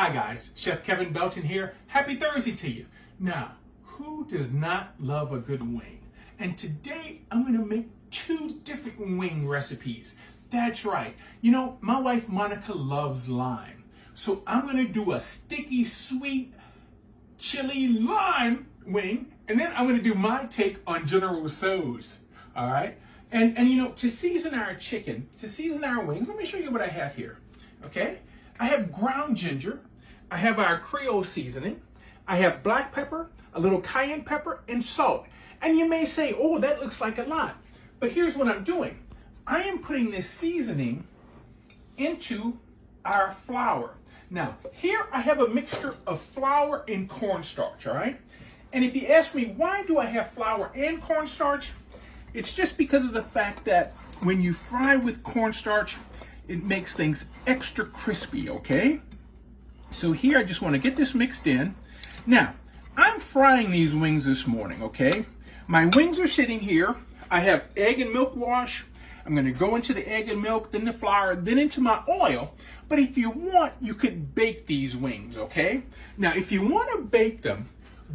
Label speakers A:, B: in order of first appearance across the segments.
A: Hi guys, Chef Kevin Belton here. Happy Thursday to you. Now, who does not love a good wing? And today I'm going to make two different wing recipes. That's right. You know, my wife Monica loves lime. So I'm going to do a sticky, sweet, chili lime wing. And then I'm going to do my take on General Tso's. All right. And you know, to season our chicken, to season our wings, let me show you what I have here. Okay. I have ground ginger. I have our Creole seasoning. I have black pepper, a little cayenne pepper, and salt. And you may say, oh, that looks like a lot. But here's what I'm doing. I am putting this seasoning into our flour. Now, here I have a mixture of flour and cornstarch, all right? And if you ask me, why do I have flour and cornstarch? It's just because of the fact that when you fry with cornstarch, it makes things extra crispy, okay? So here I just want to get this mixed in. Now, I'm frying these wings this morning, okay? My wings are sitting here. I have egg and milk wash. I'm going to go into the egg and milk, then the flour, then into my oil. But if you want, you could bake these wings, okay? Now, if you want to bake them,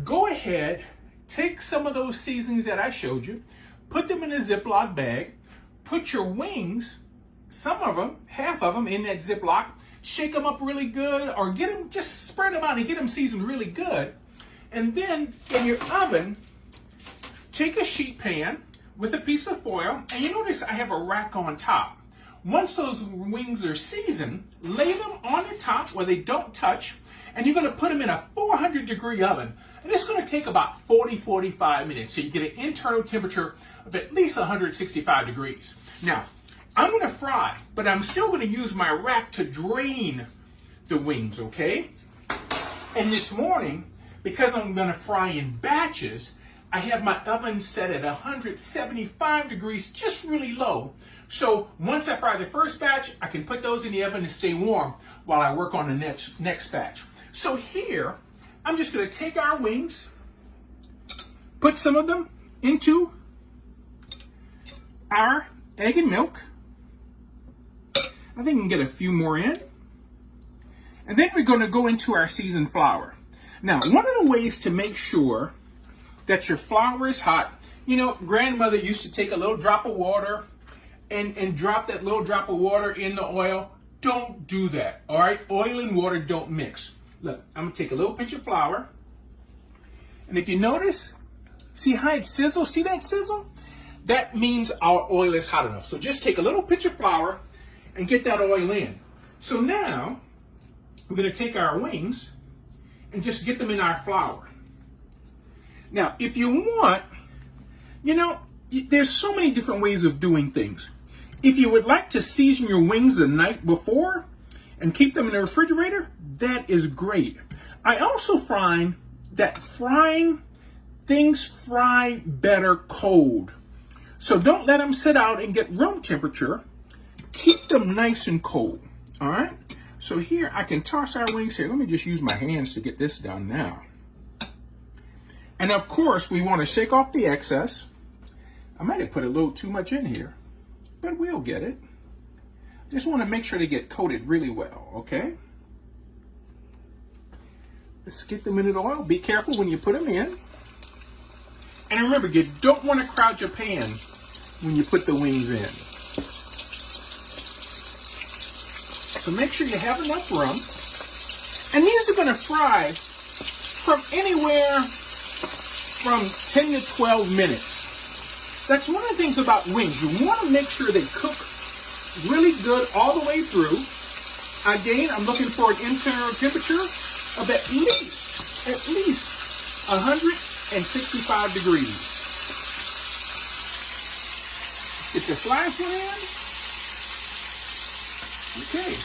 A: go ahead, take some of those seasonings that I showed you, put them in a Ziploc bag, put your wings, some of them, half of them in that Ziploc, shake them up really good, or get them, just spread them out and get them seasoned really good. And then in your oven, take a sheet pan with a piece of foil, and you notice I have a rack on top. Once those wings are seasoned, lay them on the top where they don't touch, and you're gonna put them in a 400-degree oven. And it's gonna take about 40-45 minutes, so you get an internal temperature of at least 165 degrees. Now, I'm gonna fry, but I'm still gonna use my rack to drain the wings, okay? And this morning, because I'm gonna fry in batches, I have my oven set at 175 degrees, just really low. So once I fry the first batch, I can put those in the oven and stay warm while I work on the next batch. So here, I'm just gonna take our wings, put some of them into our egg and milk. I think we can get a few more in. And then we're gonna go into our seasoned flour. Now, one of the ways to make sure that your flour is hot, you know, grandmother used to take a little drop of water and drop that little drop of water in the oil. Don't do that, all right? Oil and water don't mix. Look, I'm gonna take a little pinch of flour. And if you notice, see how it sizzles? See that sizzle? That means our oil is hot enough. So just take a little pinch of flour and get that oil in. So now, we're gonna take our wings and just get them in our flour. Now, if you want, you know, there's so many different ways of doing things. If you would like to season your wings the night before and keep them in the refrigerator, that is great. I also find that things fry better cold. So don't let them sit out and get room temperature. Keep them nice and cold, all right? So here, I can toss our wings here. Let me just use my hands to get this done now. And of course, we want to shake off the excess. I might have put a little too much in here, but we'll get it. Just want to make sure they get coated really well, okay? Let's get them in the oil. Be careful when you put them in. And remember, you don't want to crowd your pan when you put the wings in. So make sure you have enough room. And these are going to fry from anywhere from 10 to 12 minutes. That's one of the things about wings. You want to make sure they cook really good all the way through. Again, I'm looking for an internal temperature of at least 165 degrees. Get this last one in. Okay.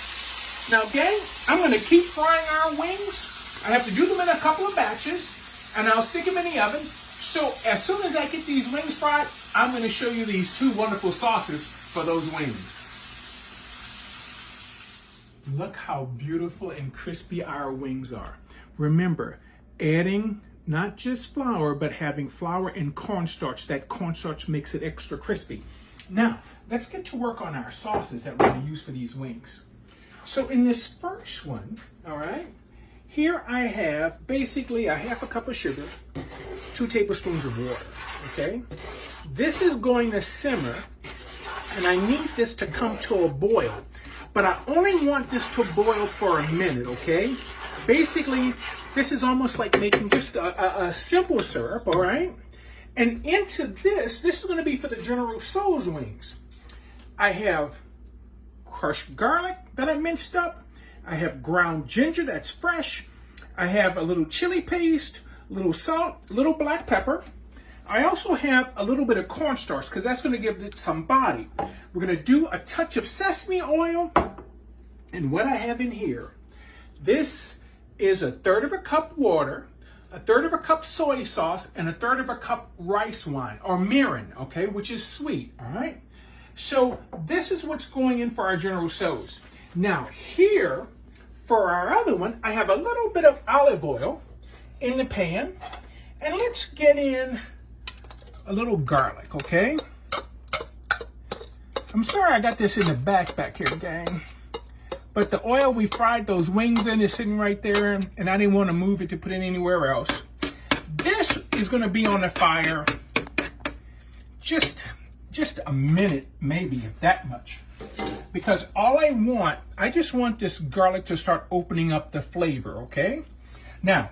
A: Now, gang, I'm going to keep frying our wings. I have to do them in a couple of batches, and I'll stick them in the oven. So as soon as I get these wings fried, I'm going to show you these two wonderful sauces for those wings. Look how beautiful and crispy our wings are. Remember, adding not just flour, but having flour and cornstarch. That cornstarch makes it extra crispy. Now, let's get to work on our sauces that we're going to use for these wings. So in this first one, all right, here I have basically a half a cup of sugar, 2 tablespoons of water, okay? This is going to simmer, and I need this to come to a boil, but I only want this to boil for a minute, okay? Basically, this is almost like making just a simple syrup, all right? And into this is going to be for the General Tso's wings. I have crushed garlic that I minced up. I have ground ginger that's fresh. I have a little chili paste, a little salt, a little black pepper. I also have a little bit of cornstarch because that's going to give it some body. We're going to do a touch of sesame oil. And what I have in here, this is 1/3 cup water, 1/3 cup soy sauce, and 1/3 cup rice wine, or mirin, okay, which is sweet, all right? So this is what's going in for our General Tso's. Now here, for our other one, I have a little bit of olive oil in the pan, and let's get in a little garlic, okay? I'm sorry I got this in the back here, gang. But the oil we fried those wings in is sitting right there, and I didn't want to move it to put it anywhere else. This is going to be on the fire just a minute, maybe, if that much. Because I just want this garlic to start opening up the flavor, okay? Now,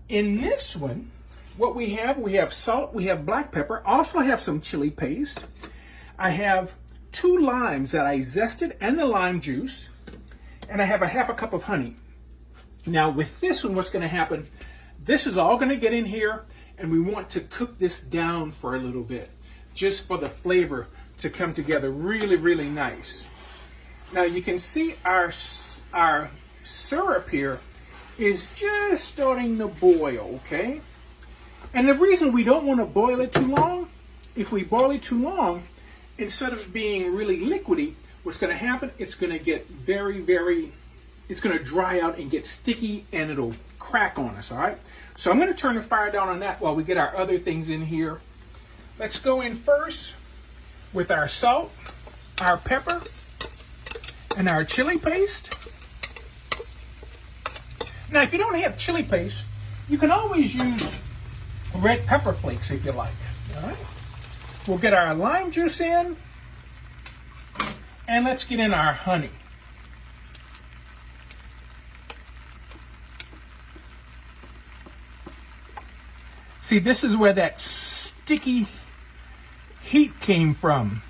A: in this one, what we have salt, we have black pepper, also have some chili paste. I have 2 limes that I zested and the lime juice. And I have a half a cup of honey. Now with this one, what's going to happen, this is all going to get in here, and we want to cook this down for a little bit, just for the flavor to come together really, really nice. Now you can see our syrup here is just starting to boil, okay? And the reason we don't want to boil it too long, if we boil it too long, instead of being really liquidy, what's going to happen, it's going to get it's going to dry out and get sticky, and it'll crack on us, all right? So I'm going to turn the fire down on that while we get our other things in here. Let's go in first with our salt, our pepper, and our chili paste. Now, if you don't have chili paste, you can always use red pepper flakes if you like, all right? We'll get our lime juice in. And let's get in our honey. See, this is where that sticky heat came from.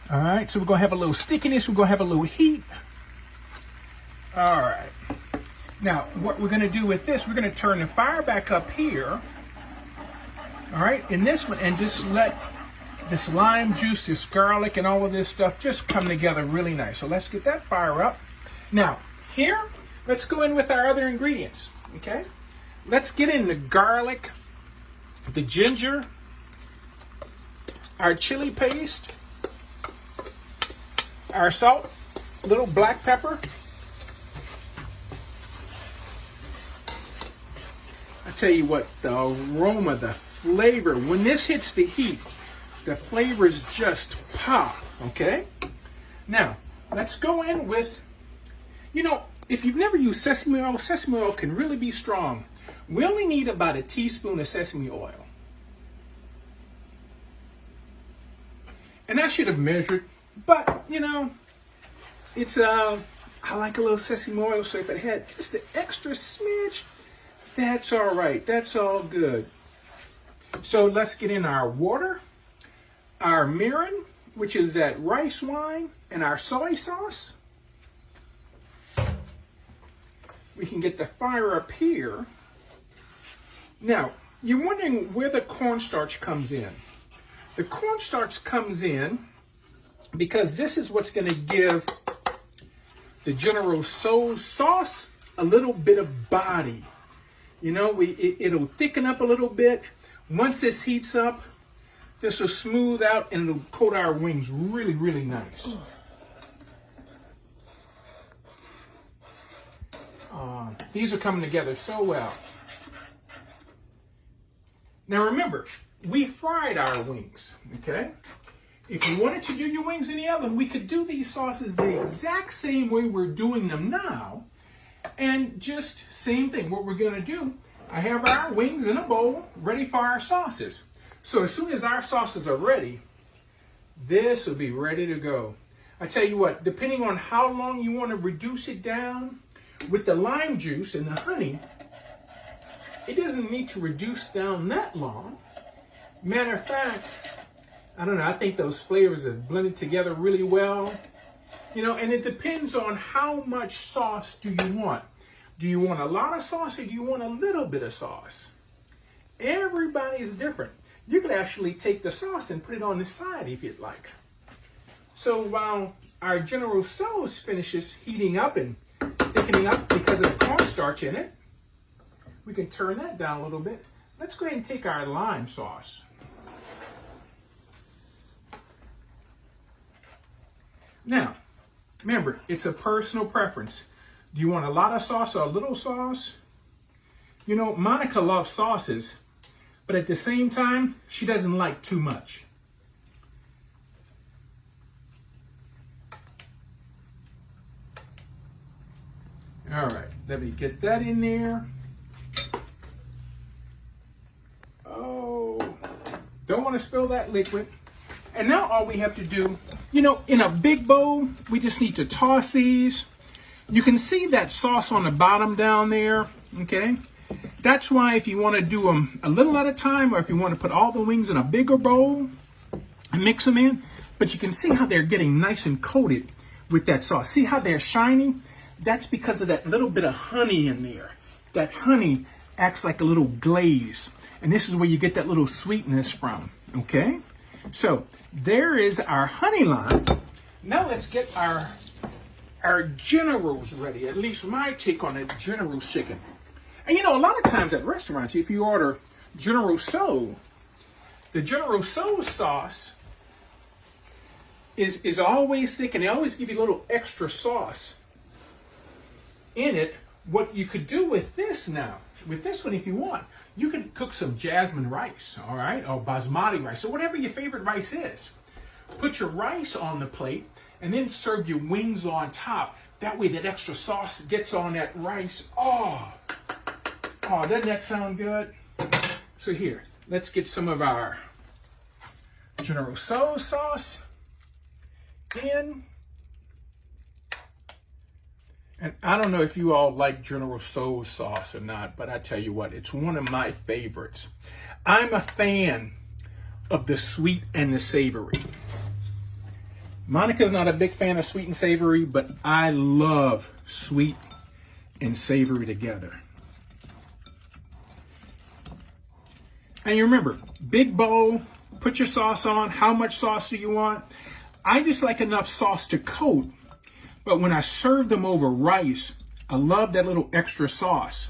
A: All right, so we're going to have a little stickiness. We're going to have a little heat. All right. Now, what we're going to do with this, we're going to turn the fire back up here. All right, in this one, and just let this lime juice, this garlic, and all of this stuff just come together really nice. So let's get that fire up. Now, here, let's go in with our other ingredients, okay? Let's get in the garlic, the ginger, our chili paste, our salt, a little black pepper. I tell you what, the aroma, the flavor, when this hits the heat, the flavors just pop, okay? Now, let's go in with, if you've never used sesame oil can really be strong. We only need about a teaspoon of sesame oil. And I should have measured, but, it's, I like a little sesame oil, so if it had just an extra smidge, that's all right. That's all good. So let's get in our water, our mirin, which is that rice wine, and our soy sauce. We can get the fire up here. Now, you're wondering where the cornstarch comes in. The cornstarch comes in because this is what's going to give the General Tso's sauce a little bit of body. It'll thicken up a little bit. Once this heats up, this will smooth out and it'll coat our wings really, really nice. These are coming together so well. Now remember, we fried our wings, okay? If you wanted to do your wings in the oven, we could do these sauces the exact same way we're doing them now, And just same thing, what we're gonna do, I have our wings in a bowl ready for our sauces. So as soon as our sauces are ready, this will be ready to go. I tell you what, depending on how long you want to reduce it down, with the lime juice and the honey, it doesn't need to reduce down that long. Matter of fact, I don't know, I think those flavors have blended together really well. You know, and it depends on how much sauce do you want. Do you want a lot of sauce or do you want a little bit of sauce? Everybody is different. You could actually take the sauce and put it on the side if you'd like. So while our General Tso's finishes heating up and thickening up because of the cornstarch in it, we can turn that down a little bit. Let's go ahead and take our lime sauce. Now, remember, it's a personal preference. Do you want a lot of sauce or a little sauce? You know, Monica loves sauces, but at the same time, she doesn't like too much. All right, let me get that in there. Oh, don't want to spill that liquid. And now all we have to do, you know, in a big bowl, we just need to toss these. You can see that sauce on the bottom down there, okay? That's why if you want to do them a little at a time, or if you want to put all the wings in a bigger bowl and mix them in, but you can see how they're getting nice and coated with that sauce. See how they're shiny? That's because of that little bit of honey in there. That honey acts like a little glaze. And this is where you get that little sweetness from, okay? So there is our honey lime. Now let's get our General's ready. At least my take on it, General's chicken. And you know, a lot of times at restaurants, if you order General Tso, the General Tso sauce is always thick, and they always give you a little extra sauce in it. What you could do with this now, with this one, if you want, you can cook some jasmine rice, all right, or basmati rice, or whatever your favorite rice is. Put your rice on the plate and then serve your wings on top. That way that extra sauce gets on that rice. Oh, doesn't that sound good? So here, let's get some of our General Tso sauce in. And I don't know if you all like General Tso sauce or not, but I tell you what, it's one of my favorites. I'm a fan of the sweet and the savory. Monica's not a big fan of sweet and savory, but I love sweet and savory together. And you remember, big bowl, put your sauce on. How much sauce do you want? I just like enough sauce to coat. But when I serve them over rice, I love that little extra sauce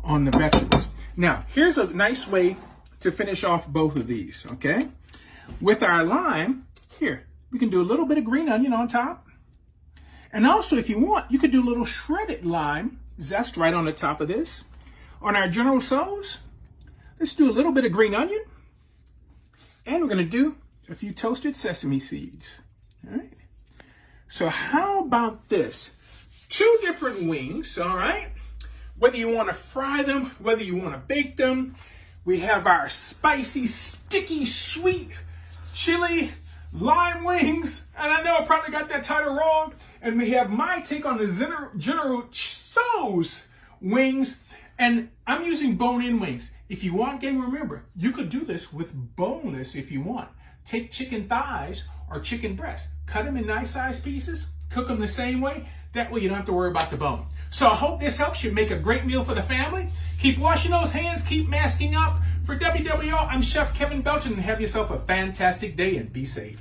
A: on the vegetables. Now, here's a nice way to finish off both of these, okay? With our lime, here, we can do a little bit of green onion on top. And also, if you want, you could do a little shredded lime zest right on the top of this. On our General Tso's, let's do a little bit of green onion. And we're gonna do a few toasted sesame seeds, all right? So how about this? 2 different wings, all right? Whether you want to fry them, whether you want to bake them. We have our spicy, sticky, sweet chili lime wings. And I know I probably got that title wrong. And we have my take on the General Tso's wings. And I'm using bone-in wings. If you want, again, remember, you could do this with boneless if you want. Take chicken thighs or chicken breasts, cut them in nice sized pieces, cook them the same way. That way you don't have to worry about the bone. So I hope this helps you make a great meal for the family. Keep washing those hands, keep masking up. For WWO, I'm Chef Kevin Belton, and have yourself a fantastic day and be safe.